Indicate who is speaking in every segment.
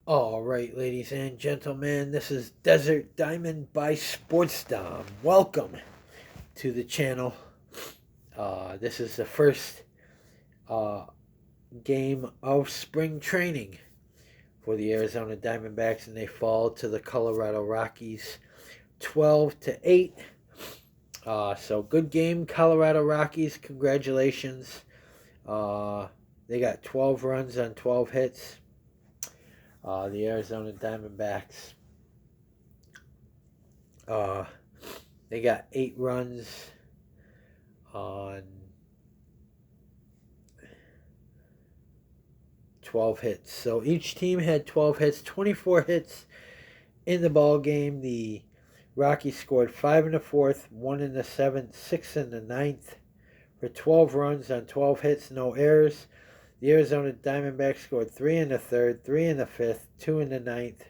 Speaker 1: All right, ladies and gentlemen, this is Desert Diamond by Sportsdom. Welcome to the channel. This is the first uh, game of spring training for the Arizona Diamondbacks, and they fall to the Colorado Rockies 12-8. So good game, Colorado Rockies. Congratulations. They got 12 runs on 12 hits. The Arizona Diamondbacks, they got 8 runs on 12 hits. So each team had 12 hits, 24 hits in the ball game. The Rockies scored 5 in the fourth, 1 in the seventh, 6 in the ninth for 12 runs on 12 hits, no errors. The Arizona Diamondbacks scored 3 in the third, 3 in the fifth, 2 in the ninth,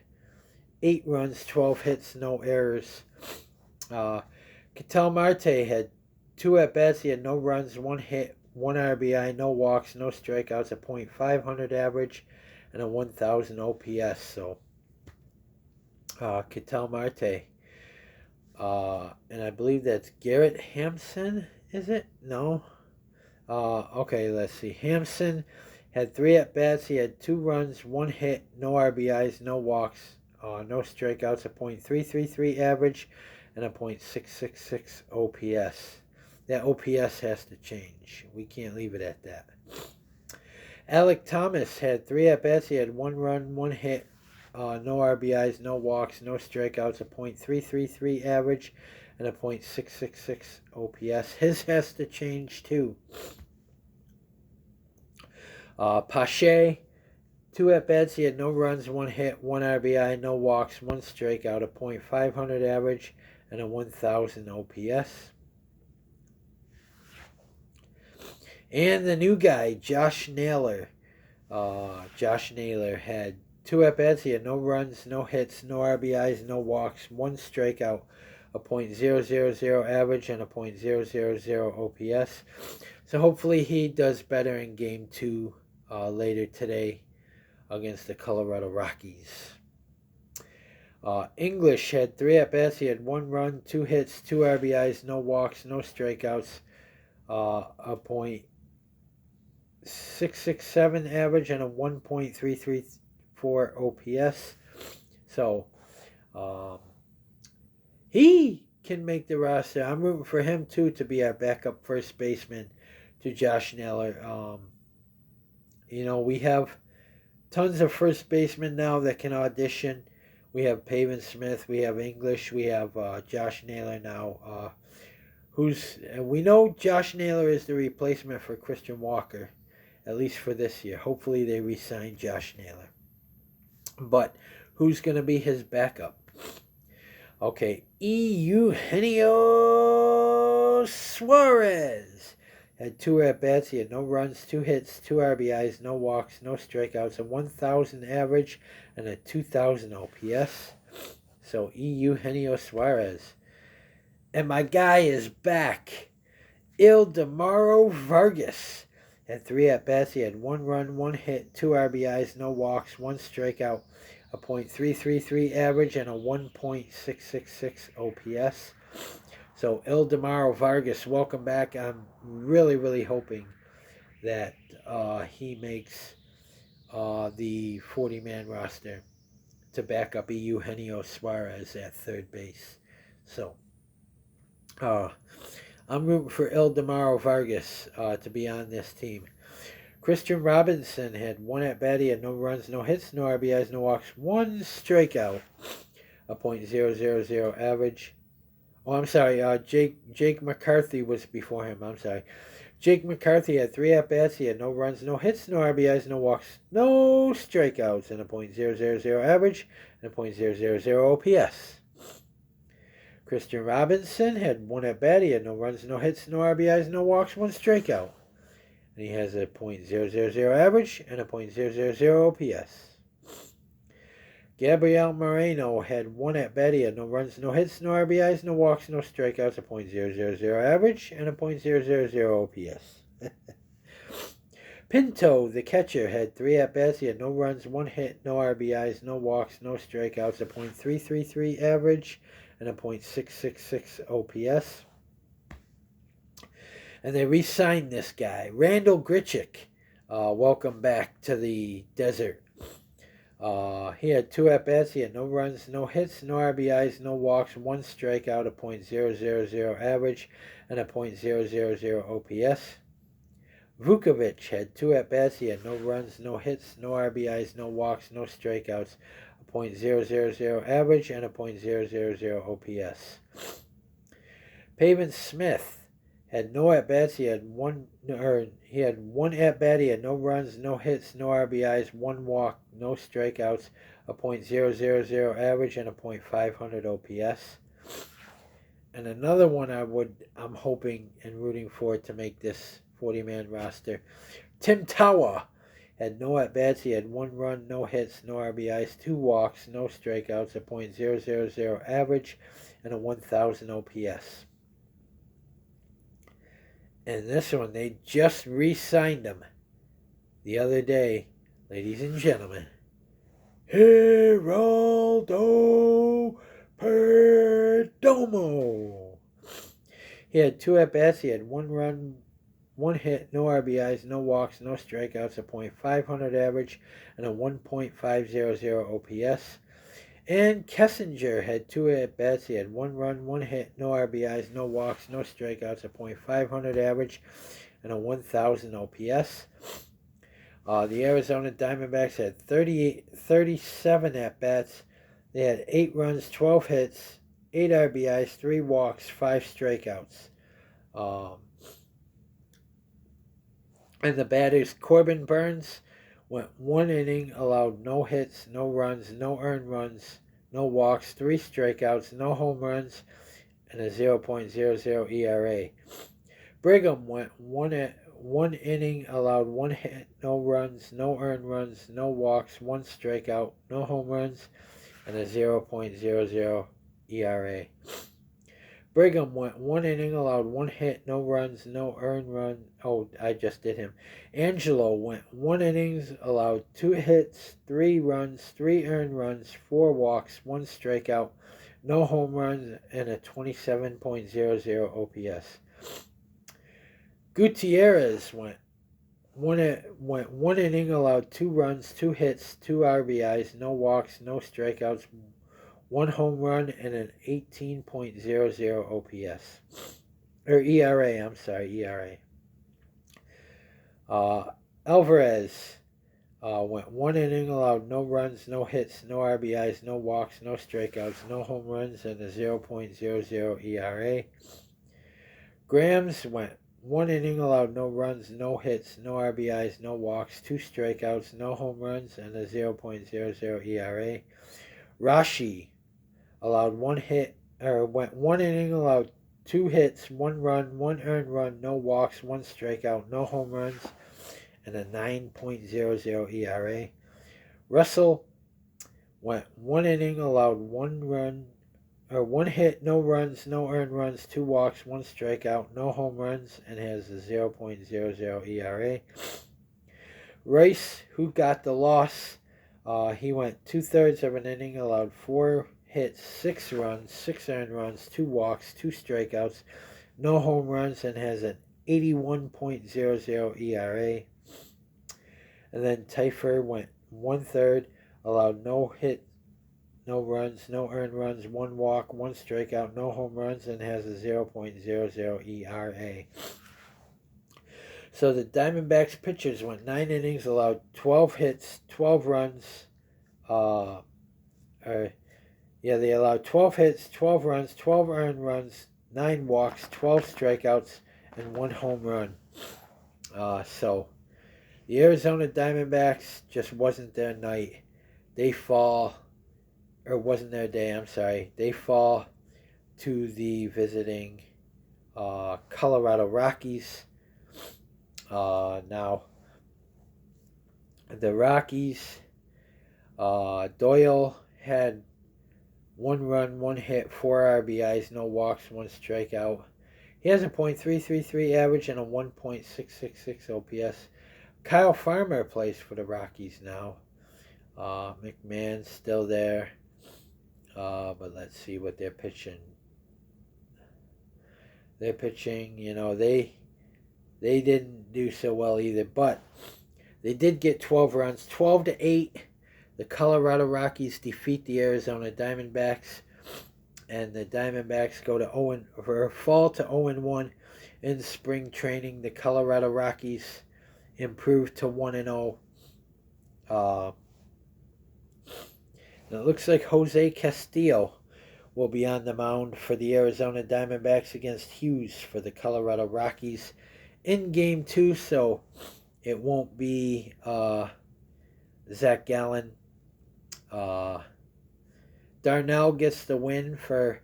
Speaker 1: 8 runs, 12 hits, no errors. Ketel Marte had 2 at-bats. He had no runs, 1 hit, 1 RBI, no walks, no strikeouts, a .500 average, and a 1,000 OPS. So, Ketel Marte. And I believe that's Garrett Hampson, is it? No? Okay, let's see. Hampson had 3 at-bats. He had 2 runs, 1 hit, no RBIs, no walks, no strikeouts, a .333 average, and a .666 OPS. That OPS has to change. We can't leave it at that. Alek Thomas had 3 at-bats. He had 1 run, 1 hit, no RBIs, no walks, no strikeouts, a .333 average, and a .666 OPS. His has to change too. Pache, 2 at-bats. He had no runs, 1 hit, 1 RBI, no walks, 1 strikeout, a .500 average, and a 1,000 OPS. And the new guy, Josh Naylor. Josh Naylor had 2 at-bats. He had no runs, no hits, no RBIs, no walks, 1 strikeout, a .000 average, and a .000 OPS. So hopefully he does better in Game 2 later today against the Colorado Rockies. English had 3 at-bats. He had 1 run, 2 hits, 2 RBIs, no walks, no strikeouts, a .667 average, and a 1.334 OPS. So he can make the roster. I'm rooting for him too to be our backup first baseman to Josh Naylor. We have tons of first basemen now that can audition. We have Pavin Smith, we have English, we have Josh Naylor now. We know Josh Naylor is the replacement for Christian Walker, at least for this year. Hopefully they re-sign Josh Naylor. But who's going to be his backup? Okay, Eugenio Suarez had 2 at-bats. He had no runs, 2 hits, 2 RBIs, no walks, no strikeouts, a 1,000 average, and a 2,000 OPS. So Eugenio Suarez. And my guy is back. Ildemaro Vargas had 3 at-bats. He had 1 run, 1 hit, 2 RBIs, no walks, 1 strikeout, a .333 average, and a 1.666 OPS. So Ildemaro Vargas, welcome back. I'm really, really hoping that he makes the 40-man roster to back up Eugenio Suarez at third base. So I'm rooting for Ildemaro Vargas to be on this team. Christian Robinson had 1 at-bat. He had no runs, no hits, no RBIs, no walks, 1 strikeout, a .000 average. Oh, I'm sorry. Jake McCarthy was before him. I'm sorry. Jake McCarthy had 3 at-bats. He had no runs, no hits, no RBIs, no walks, no strikeouts, and a .000 average, and a .000 OPS. Christian Robinson had 1 at-bat. He had no runs, no hits, no RBIs, no walks, 1 strikeout. And he has a .000 average and a .000 OPS. Gabriel Moreno had 1 at-bat. He had no runs, no hits, no RBIs, no walks, no strikeouts, a .000 average, and a .000 OPS. Pinto, the catcher, had 3 at-bats. He had no runs, 1 hit, no RBIs, no walks, no strikeouts, a .333 average, and a .666 OPS. And they re-signed this guy, Randall Grichuk. Welcome back to the desert. He had 2 at-bats. He had no runs, no hits, no RBIs, no walks, 1 strikeout, a .000 average, and a .000 OPS. Vukovic had 2 at-bats. He had no runs, no hits, no RBIs, no walks, no strikeouts, a .000 average, and a .000 OPS. Pavin Smith had no at-bats. He had one at-bat. He had no runs, no hits, no RBIs, 1 walk, no strikeouts, a .000 average, and a .500 OPS. And another one I'm hoping and rooting for to make this 40-man roster. Tim Tawa had no at-bats. He had 1 run, no hits, no RBIs, 2 walks, no strikeouts, a .000 average, and a 1,000 OPS. And this one, they just re-signed him the other day, ladies and gentlemen. Geraldo Perdomo. He had 2 at-bats. He had 1 run, 1 hit, no RBIs, no walks, no strikeouts, a .500 average, and a 1.500 OPS. And Kessinger had 2 at-bats. He had 1 run, 1 hit, no RBIs, no walks, no strikeouts, a .500 average, and a 1,000 OPS. The Arizona Diamondbacks had 37 at-bats. They had 8 runs, 12 hits, 8 RBIs, 3 walks, 5 strikeouts. And the batters, Corbin Burns, went 1 inning, allowed no hits, no runs, no earned runs, no walks, 3 strikeouts, no home runs, and a 0.00 ERA. Brigham went 1 inning, allowed 1 hit, no runs, no earned runs, no walks, 1 strikeout, no home runs, and a 0.00 ERA. Brigham went 1 inning, allowed 1 hit, no runs, no earned run. Oh, I just did him. Angelo went 1 innings, allowed 2 hits, 3 runs, 3 earned runs, 4 walks, 1 strikeout, no home runs, and a 27.00 OPS. Gutierrez went 1 inning, allowed 2 runs, 2 hits, 2 RBIs, no walks, no strikeouts, 1 home run, and an 18.00 OPS. Or ERA, I'm sorry, ERA. Alvarez went 1 inning, allowed no runs, no hits, no RBIs, no walks, no strikeouts, no home runs, and a 0.00 ERA. Grams went 1 inning, allowed no runs, no hits, no RBIs, no walks, 2 strikeouts, no home runs, and a 0.00 ERA. Rashi allowed 1 hit, or went 1 inning, allowed 2 hits, 1 run, 1 earned run, no walks, 1 strikeout, no home runs, and a 9.00 ERA. Russell went 1 inning, allowed 1 run, or 1 hit, no runs, no earned runs, 2 walks, 1 strikeout, no home runs, and has a 0.00 ERA. Rice, who got the loss, he went 2/3 of an inning, allowed 4 hits, 6 runs, 6 earned runs, 2 walks, 2 strikeouts, no home runs, and has an 81.00 ERA. And then Teifer went 1/3, allowed no hit, no runs, no earned runs, 1 walk, 1 strikeout, no home runs, and has a 0.00 ERA. So the Diamondbacks pitchers went 9 innings, allowed 12 hits, 12 runs, they allowed 12 hits, 12 runs, 12 earned runs, 9 walks, 12 strikeouts, and 1 home run. So the Arizona Diamondbacks just wasn't their night. They fall, or wasn't their day, I'm sorry. They fall to the visiting Colorado Rockies. Now, the Rockies, Doyle had 1 run, 1 hit, 4 RBIs, no walks, 1 strikeout. He has a .333 average and a 1.666 OPS. Kyle Farmer plays for the Rockies now. McMahon's still there. But let's see what they're pitching. They're pitching, they didn't do so well either, but they did get 12 runs, 12-8. The Colorado Rockies defeat the Arizona Diamondbacks, and the Diamondbacks go to fall to 0-1 in spring training. The Colorado Rockies improved to 1-0. And it looks like Jose Castillo will be on the mound for the Arizona Diamondbacks against Hughes for the Colorado Rockies in Game 2, so it won't be Zach Gallen. Darnell gets the win for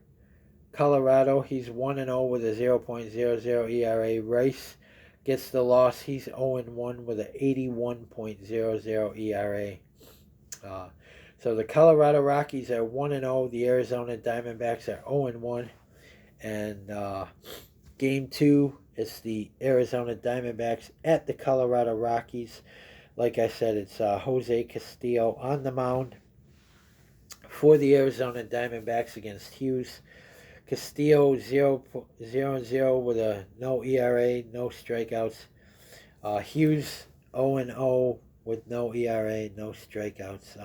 Speaker 1: Colorado. He's 1-0 with a 0.00 ERA. Rice gets the loss. He's 0-1 with an 81.00 ERA. So the Colorado Rockies are 1-0. The Arizona Diamondbacks are 0-1. And Game 2 is the Arizona Diamondbacks at the Colorado Rockies. Like I said, it's Jose Castillo on the mound for the Arizona Diamondbacks against Hughes. Castillo 0-0 with a no ERA, no strikeouts. Hughes 0-0 with no ERA, no strikeouts.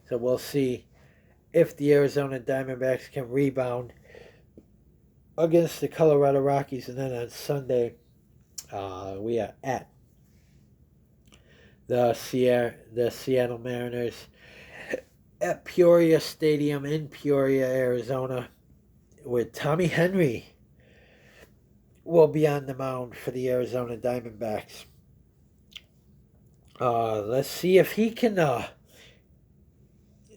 Speaker 1: So we'll see if the Arizona Diamondbacks can rebound against the Colorado Rockies. And then on Sunday, we are at the Seattle Mariners at Peoria Stadium in Peoria, Arizona, where Tommy Henry will be on the mound for the Arizona Diamondbacks. Let's see if he can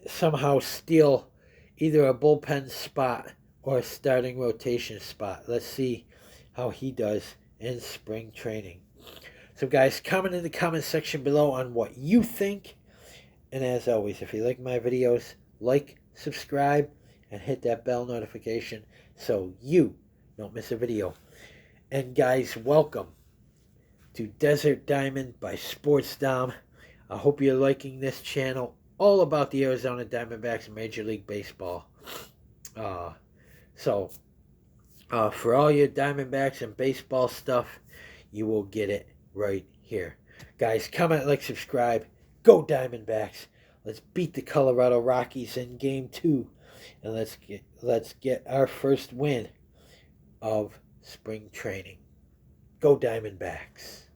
Speaker 1: somehow steal either a bullpen spot or a starting rotation spot. Let's see how he does in spring training. So guys, comment in the comment section below on what you think. And as always, if you like my videos, like, subscribe, and hit that bell notification so you don't miss a video. And guys, welcome to Desert Diamond by Sports Dom. I hope you're liking this channel all about the Arizona Diamondbacks in Major League Baseball. So for all your Diamondbacks and baseball stuff, you will get it right here. Guys, comment, like, subscribe. Go Diamondbacks. Let's beat the Colorado Rockies in Game 2. And let's get our first win of spring training. Go Diamondbacks.